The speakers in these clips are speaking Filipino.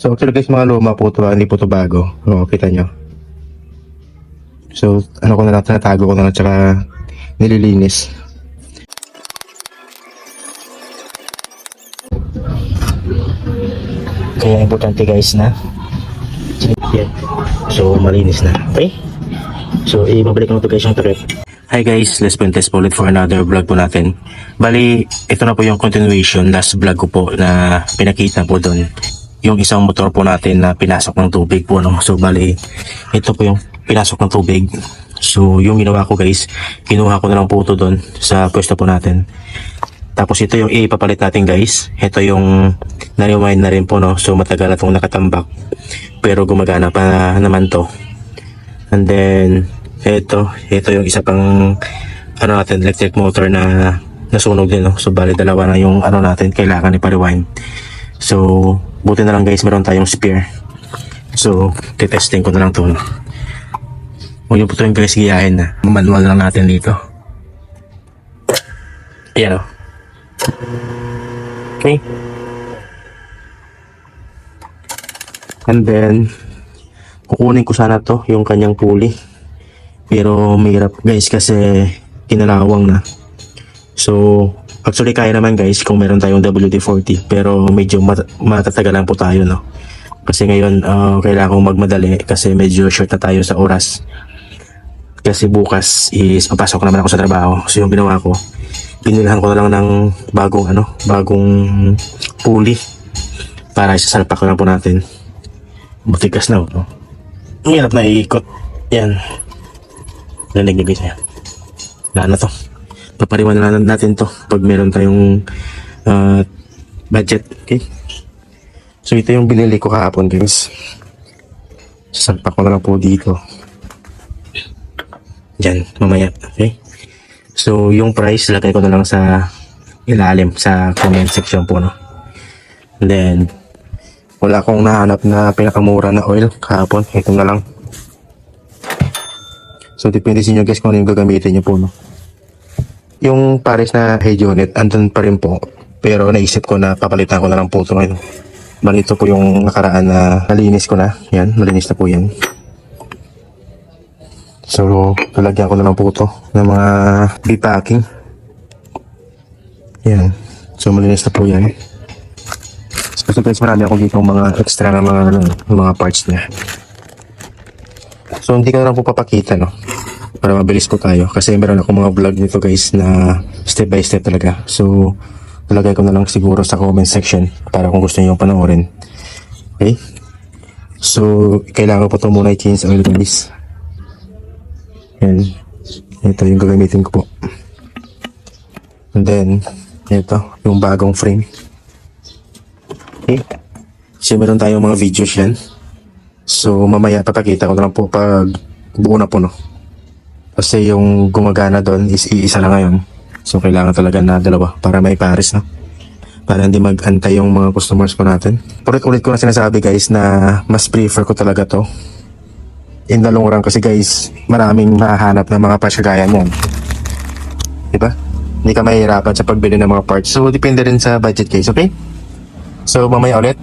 So actually guys, mga luma po ito, hindi po ito bago. O, kita nyo. So ano ko na lang, tinatago ko na lang, tsaka nililinis. Kaya importante guys na yan. So malinis na. Okay? So ibabalik ko na ito guys yung trip. Hi guys, let's spin test po ulit for another vlog po natin. Bali, ito na po yung continuation, last vlog ko po na pinakita po doon. Yung isang motor po natin na pinasok ng tubig po, no? So bali, ito po yung pinasok ng tubig. So yung ginawa ko guys, kinuha ko na lang po ito doon sa pwesto po natin. Tapos ito yung ipapalit natin guys. Ito yung na-rewind na rin po, no? So matagal na itong nakatambak. Pero gumagana pa naman to. And then ito yung isa pang ano natin, electric motor na nasunog din, no? So bali dalawa na yung ano natin, kailangan ipa-rewind. So buti na lang guys, meron tayong spare. So titesting ko na lang to, no? Huwag yung po ito yung guys giyahin na. Manual lang natin dito. Ayan, o. Okay. And then kukunin ko sana to, yung kanyang pulley. Pero mahirap guys kasi kinalawang na. So actually kaya naman guys kung meron tayong WD-40, pero medyo matatagalan po tayo, no? Kasi ngayon kailangan kong magmadali kasi medyo short na tayo sa oras. Kasi bukas is papasok naman ako sa trabaho. So yung ginawa ko, binilhan ko na lang ng bagong pulley para isasalpak na lang po natin. Matigas na, no? Hirap na iikot. Yan. Lanig niyo guys, ayan. Wala na to. Papariwan na natin to pag meron tayong budget. Okay. So ito yung binili ko kahapon guys. Sasalpak ko na lang po dito. Diyan, mamaya. Okay. So yung price, lagay ko na lang sa ilalim sa comment section po, no? And then wala akong nahanap na pinakamura na oil kahapon. Ito na lang. So depende sa inyo guys kung ano yung gagamitin nyo po, no? Yung pares na head unit, andun pa rin po. Pero naisip ko na papalitan ko na lang po ito ngayon. Bali ito po yung nakaraan na nalinis ko na. Yan, malinis na po yan. So lalagyan ko na lang po ito ng mga repacking. Yan. So malinis na po yan. So guys, marami ako dito mga extra na mga parts niya. So hindi ko na lang po papakita, no? Para mabilis po tayo. Kasi meron ako mga vlog nito guys na step by step talaga. So nalagay ko na lang siguro sa comment section para kung gusto niyo panoorin. Okay? So kailangan po ito muna i-change oil guys. Yan. Ito yung gagamitin ko po. And then ito yung bagong frame. Okay? So meron tayong mga videos yan. So mamaya papakita ko na lang po pag buo na po, no? Kasi yung gumagana doon is iisa lang ngayon. So kailangan talaga na dalawa para may pares, no? Para hindi mag-antay yung mga customers po natin. Ulit-ulit ko na sinasabi guys na mas prefer ko talaga to in the long run kasi guys maraming mahahanap ng mga parts kagaya niyan. Diba? Hindi ka mahihirapan sa pagbili ng mga parts. So depende rin sa budget guys, okay? So mamaya ulit.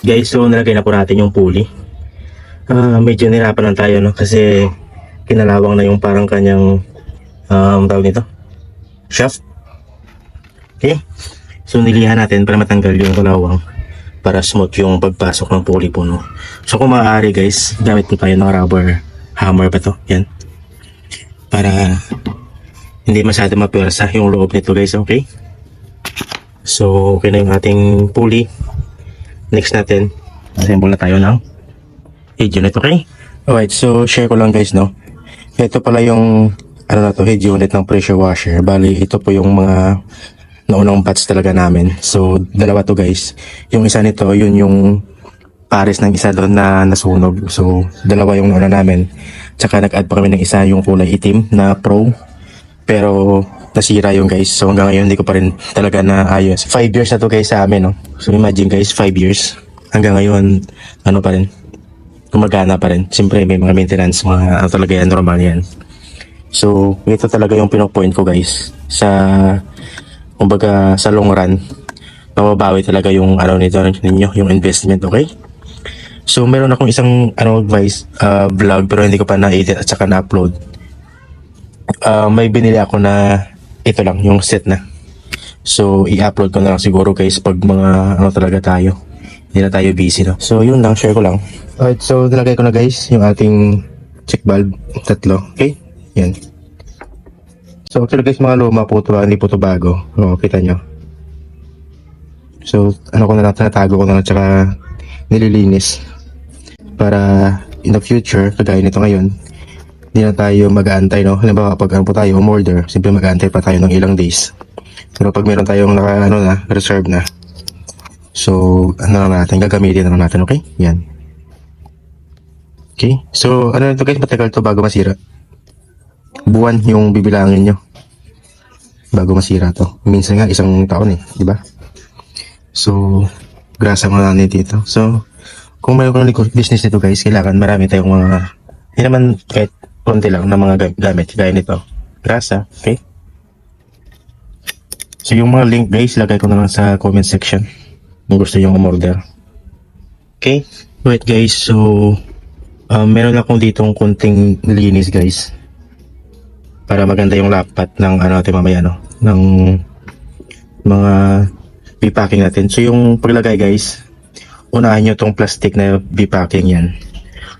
Guys, so nalagay na po natin yung pulley. Medyo nirapan lang tayo, no? Kasi kinalawang na yung parang kanyang tawag nito, shaft. Okay. So nilihan natin para matanggal yung kalawang, para smooth yung pagpasok ng pulley po, no? So kung maaari guys, gamit po tayo ng rubber hammer ba to? Yan. Para hindi masyado mapwersa yung loob nito guys, okay? So okay na yung ating pulley. next natin, assemble na tayo ng head unit, okay? Alright, so share ko lang guys, no? Ito pala yung, ano na to, head unit ng pressure washer. Bali, ito po yung mga naunang batch talaga namin. So, dalawa to guys. Yung isa nito, yun yung pares ng isa doon na nasunog. So, dalawa yung nauna namin. Tsaka nag-add pa kami ng isa, yung kulay itim na Pro. Pero, nasira yung guys. So, hanggang ngayon, hindi ko pa rin talaga naayos. 5 years na to guys sa amin, no? So, imagine guys, 5 years. Hanggang ngayon, ano pa rin, gumagana pa rin. Siyempre, may mga maintenance, mga ano talaga yan, normal yan. So, ito talaga yung pinopoint ko guys. Sa, kumbaga, sa long run, mababawi talaga yung ano nito ninyo, yung investment, okay? So, meron akong isang ano advice, vlog, pero hindi ko pa na-edit at saka na-upload. May binili ako na ito lang, yung set na. So, i-upload ko na lang siguro guys pag mga ano talaga tayo. Hindi na tayo busy, no? So, yun lang, share ko lang. Alright, so nilagay ko na guys yung ating check valve, tatlo. Okay? Yan. So, actually guys, mga luma po ito, hindi po ito bago. O, kita nyo. So, ano ko na lang, tinatago ko na lang, tsaka nililinis. Para in the future, kagaya nito ngayon, hindi na tayo mag-aantay, no? Halimbawa, pag ano po tayo, umorder, simple mag-aantay pa tayo ng ilang days. Pero pag meron tayong naka, ano na, reserve na, so, ano na natin, gagamitin na natin, okay? Yan. Okay? So, ano nito guys, matagal to bago masira. Buwan yung bibilangin nyo bago masira to. Minsan nga, isang taon eh, di ba? So, grasa mo na dito. So, kung mayroon kang business nito guys, kailangan marami tayong mga, hindi naman kahit konti lang na mga gamit, gaya nito. Grasa, okay? So, yung mga link guys, lagay ko na lang sa comment section kung gusto yung umorder. Okay? Wait guys, so, meron akong ditong kunting linis guys. Para maganda yung lapat ng ano natin mamaya, no? Ng mga bipacking natin. So, yung paglagay guys, unahin nyo tong plastic na bipacking yan.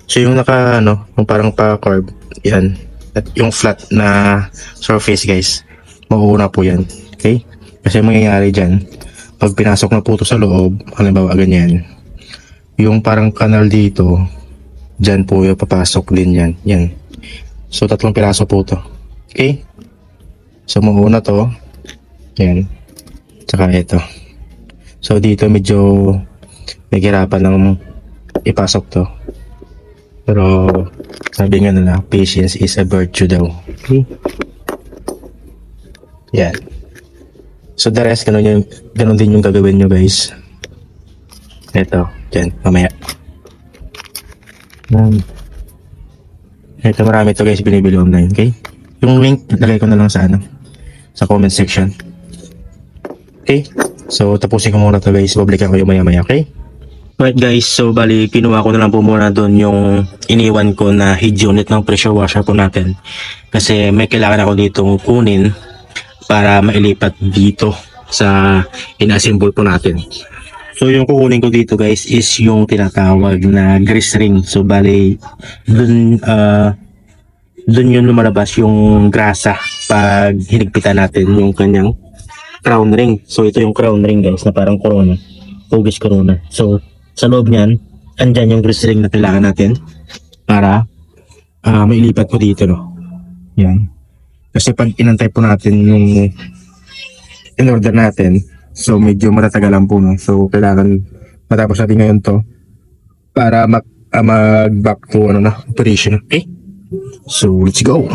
So, yung naka, ano, yung parang pa-curve, yan. At yung flat na surface guys, mauuna po yan. Okay? Kasi mangyayari dyan, pag pinasok na po ito sa loob, halimbawa ganyan, yung parang kanal dito, dyan po yung papasok din yan. Yan. So, 3 piraso po ito. Okay? So, mauuna to. Yan. Tsaka ito. So, dito medyo naghirapan ng ipasok to. Pero, sabi nga nila, patience is a virtue daw. Okay? Yan. So, the rest, ganun din yung gagawin nyo, guys. Ito. Yan. Mamaya. Ito, marami to guys, binibili online. Okay? Yung link, lagay ko na lang sa ano, sa comment section. Okay? So, tapusin ko muna to guys. Publican ko yung maya-maya, okay? Alright guys, so bali kinuha ko na lang po muna doon yung iniwan ko na head unit ng pressure washer po natin. Kasi may kailangan ako ditong kunin para mailipat dito sa inassemble po natin. So yung kukunin ko dito guys is yung tinatawag na grease ring. So bali dun yung lumalabas yung grasa pag hinigpitan natin yung kanyang crown ring. So ito yung crown ring guys na parang corona. Hugis corona. So sa loob niyan, andyan yung grease ring na kailangan natin para mailipat ko dito, no? Yan. Kasi pag inantay po natin yung in-order natin, so medyo matatagalan po, no? So kailangan matapos natin ngayon to para mag-back to ano na, operation. Okay? So let's go!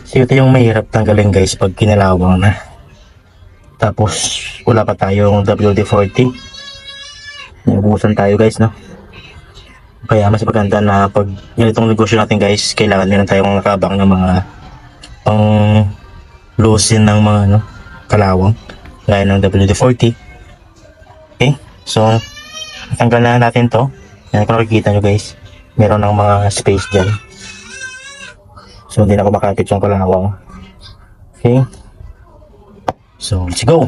So ito yung mahirap tanggalin guys pag kinalawang na. Tapos wala pa tayong WD-40. Naubusan tayo guys, no? Kaya mas maganda na pag ganitong negosyo natin guys, kailangan meron tayong nakabang ng mga pang loosen ng mga ano, kalawang gaya ng WD-40. Okay, so tanggal na natin to. Yan, kung nakikita nyo guys, meron ng mga space dyan, so hindi na ako makakit yung kalawang. Okay, so let's go.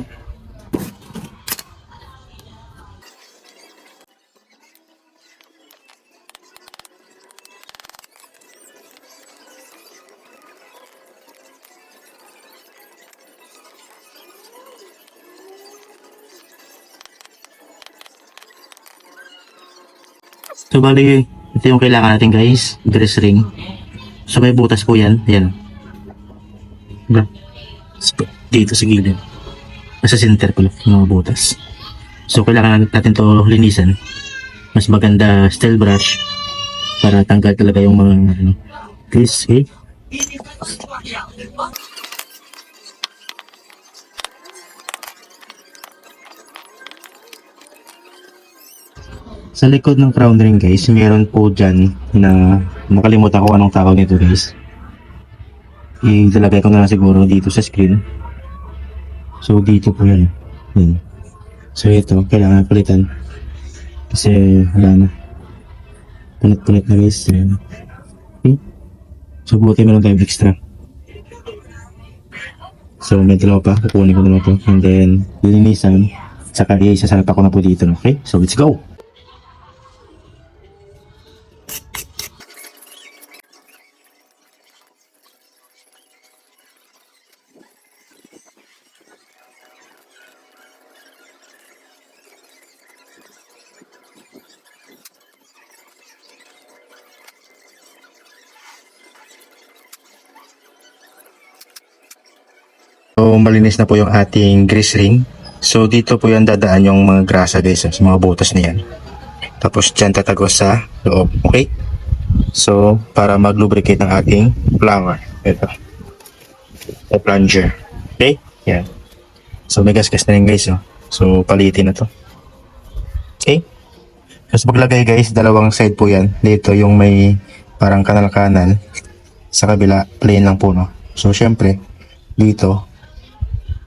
So bali, ito yung kailangan natin guys, grease ring. So may butas po yan, ayan. Dito sa gilid. Nasa center ko yung mga butas. So kailangan natin to linisan. Mas maganda steel brush para tanggal talaga yung mga grease, okay? Sa likod ng crown ring guys, meron po dyan na nakalimutan ko anong tawag nito guys. Ilalagay ko na lang siguro dito sa screen. So dito po yan. Yan. So ito, kailangan palitan. Kasi wala na. Punit-punit na guys. Yan. Okay. So buti meron tayong extra. So may dalawa pa, kukunin ko na lang po. And then, lilinisan. Saka isasalpa ko na po dito. Okay, so let's go! So, malinis na po yung ating grease ring. So, dito po yan dadaan yung mga grasa guys, sa mga butas na yan. Tapos, dyan tatagos sa loob. Okay? So, para mag-lubricate ng ating plunger. Ito. O plunger. Okay? Yan. So, may gas-gas na rin guys. Oh. So, palitin na to. Okay? So, paglagay guys, dalawang side po yan. Dito yung may parang kanal-kanal. Sa kabila, plain lang po, no? So, syempre, dito,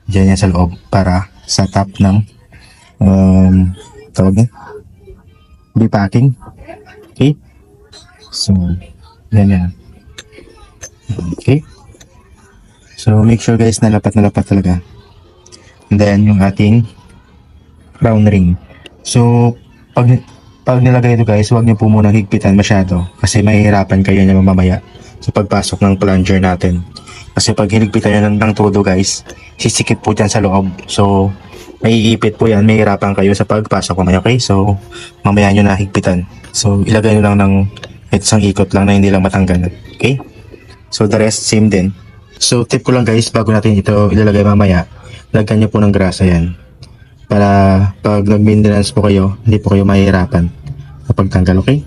dyan yan sa loob para sa top ng tawag niya repacking. Okay, so yan. Okay, so make sure guys na lapat talaga. And then yung ating crown ring. So pag nilagay ito guys, huwag niyo po muna higpitan masyado kasi mahihirapan kayo niya mamaya sa pagpasok ng plunger natin. Kasi pag hinigpitan nyo ng todo guys, sisikip po dyan sa loob. So, may iipit po yan, may hirapan kayo sa pagpasok mamaya, okay? So, mamaya nyo na higpitan. So, ilagay nyo lang ng isang ikot lang na hindi lang matanggal. Okay? So, the rest, same din. So, tip ko lang guys, bago natin ito ilalagay mamaya, lagyan nyo po ng grasa yan. Para pag nag-maintenance po kayo, hindi po kayo mahihirapan kapag tanggal, okay?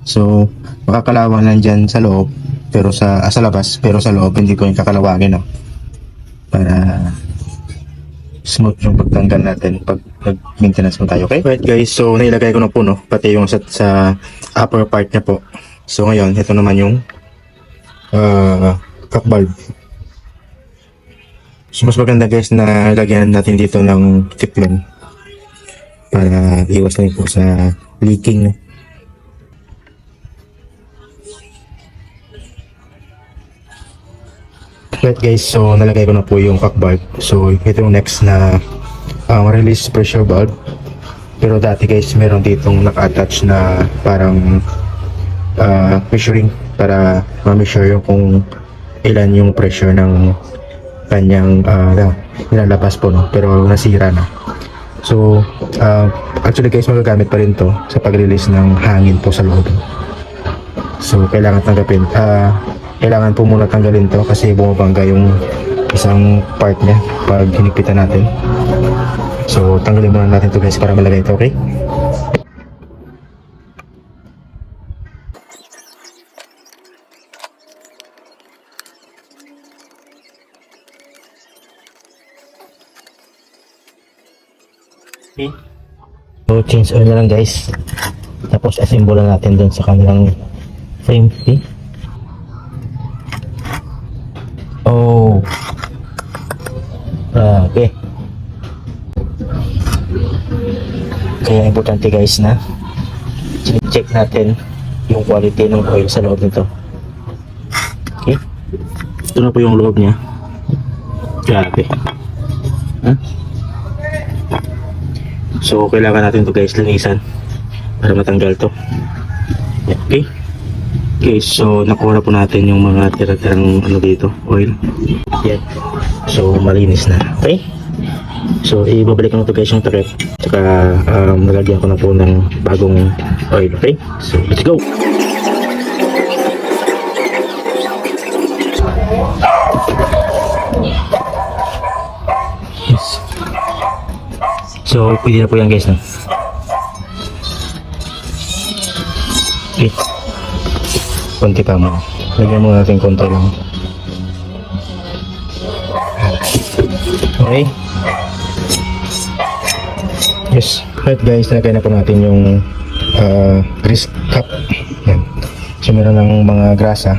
So, makakalawang lang dyan sa loob, pero sa labas, pero sa loob hindi ko yung kakalawangin, no? Para smooth yung pagtanggal natin pag nag-maintenance mo tayo, okay? Right guys, so nailagay ko na po, no? Pati yung sa upper part niya po. So ngayon, ito naman yung cock valve. So mas maganda guys na lagyan natin dito ng teflon para iwas na po sa leaking, no? Right guys, so nalagay ko na po yung cock valve. So ito yung next na release pressure valve. Pero dati guys, meron ditong naka-attach na parang measuring para ma-measure yung kung ilan yung pressure ng kanyang nilalabas po, no? Pero nasira na. So actually guys, magagamit pa rin to sa pag-release ng hangin po sa loob. So kailangan tanggapin, kailangan po muna tanggalin to kasi bumabangga yung isang part niya pag hinigpitan natin. So tanggalin muna natin to guys para malagay ito, okay? Okay. So change oil na lang guys. Tapos assemble na natin dun sa kanilang frame. Okay? Oh. importante guys na check natin yung quality ng oil sa loob nito. Okay, ito na po yung loob niya. Grabe. So kailangan natin to guys linisan para matanggal to. Okay. Okay, so nakuha na po natin yung mga tira-tirang ano dito, oil. Yan. So malinis na. Okay. So ibabalik ko na to guys yung takip. Tsaka nalagyan ko na po ng bagong oil. Okay. So let's go. Yes. So pwede na po yan guys, no? Okay. Konti pa mo. Lagyan mo natin konti lang. Okay. Yes. Right guys, nalagay na po natin yung grease cap. Yan. So meron ng mga grasa.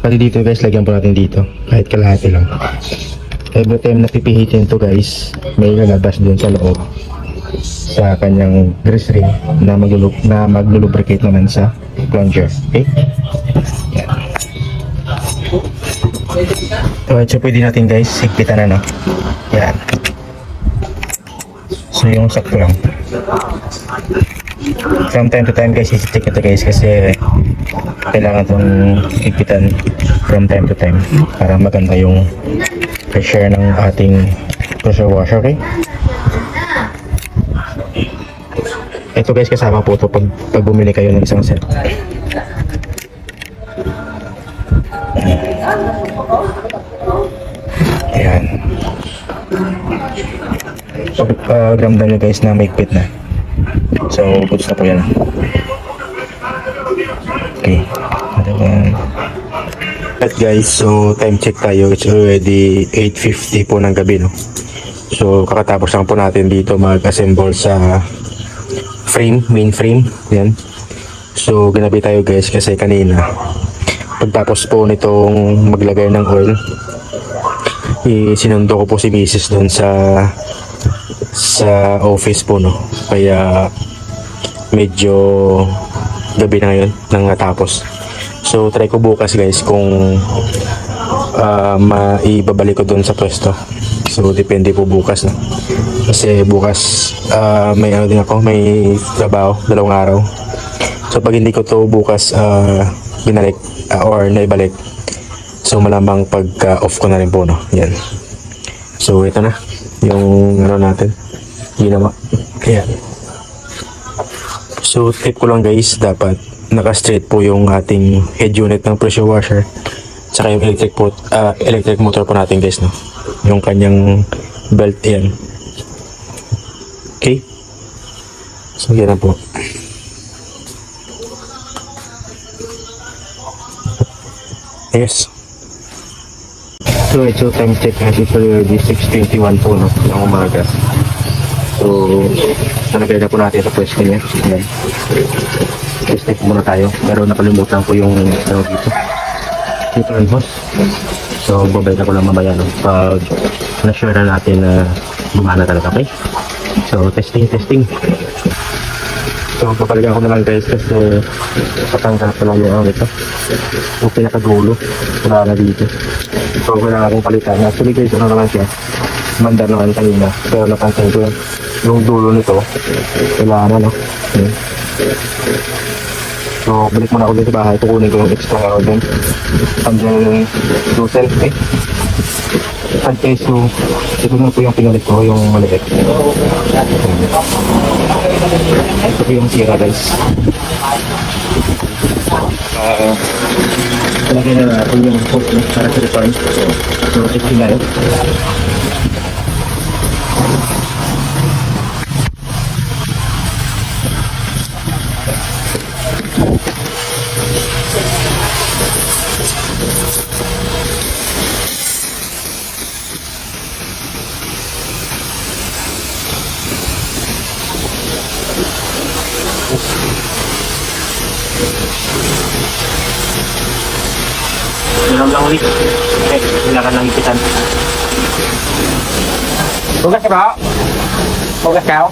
Pati dito guys, lagyan po natin dito. Kahit kalahati lang. Every time na pipihitin to guys, may lalabas dun sa loob sa kanyang grease ring na maglulubricate naman sa plunger. Okay? Yan. Alright, so pwede natin guys higpitan na, no? Yan. So yung sakto lang. From time to time guys, isi-check ito guys kasi kailangan itong higpitan from time to time para maganda yung pressure ng ating pressure washer. Okay? Ito guys, kasama po ito pag bumili kayo ng isang set. Ayan. So ramdam nyo guys na may higpit na. So goods na po yan. Okay. At guys, so time check tayo. It's already 8:50 po ng gabi, no? So kakatapos lang po natin dito mag-assemble sa main frame. Yan. So ginabi tayo guys kasi kanina pagtapos po nitong maglagay ng oil, sinundo ko po si Mrs. doon sa office po, no? Kaya medyo gabi na ngayon nang natapos. So try ko bukas guys kung maibabalik ko doon sa pwesto. So depende po bukas, no? Kasi bukas may ano din ako, may trabaho 2 araw. So pag hindi ko to bukas binalik or naibalik, so malamang pag off ko na rin po, no? Yan. So ito na yung ano natin ginawa. Kaya so tip ko lang guys, dapat naka-straight po yung ating head unit ng pressure washer tsaka yung electric motor po natin guys, no? Yung kanyang belt yan. Okay, so yan na po. Yes. So ito time check natin for the 6:21 po, no? Ng umaga. So nalagay na po natin sa pwesto niya. Ayan. Step muna tayo, pero nakalimutan ko yung ano dito. Dito rin boss. So babay na ko lang mamaya, no? Pag na-sure na natin na gumana talaga. Okay? So testing. So papaligan ko na lang guys kasi patanggal ko lang yung ito. Yung pinakadulo. Wala na dito. So kailangan akong palitan. Actually guys, ano naman siya, mandar naman kanina. Pero napansin ko yung dulo nito. Kailangan, no? Okay. So balik muna ako dito sa bahay. Kukunin ko yung extra doon. Hanggang dosen. Okay? Okay, so ito na po yung pinalit ko, yung maliit. Ito po yung sira guys. Lagyan na natin yung hook para sa return. So ito na yun. Meron lang ulit. Okay, kailangan lang ipitan. Bukas ka ba? Bukas ka?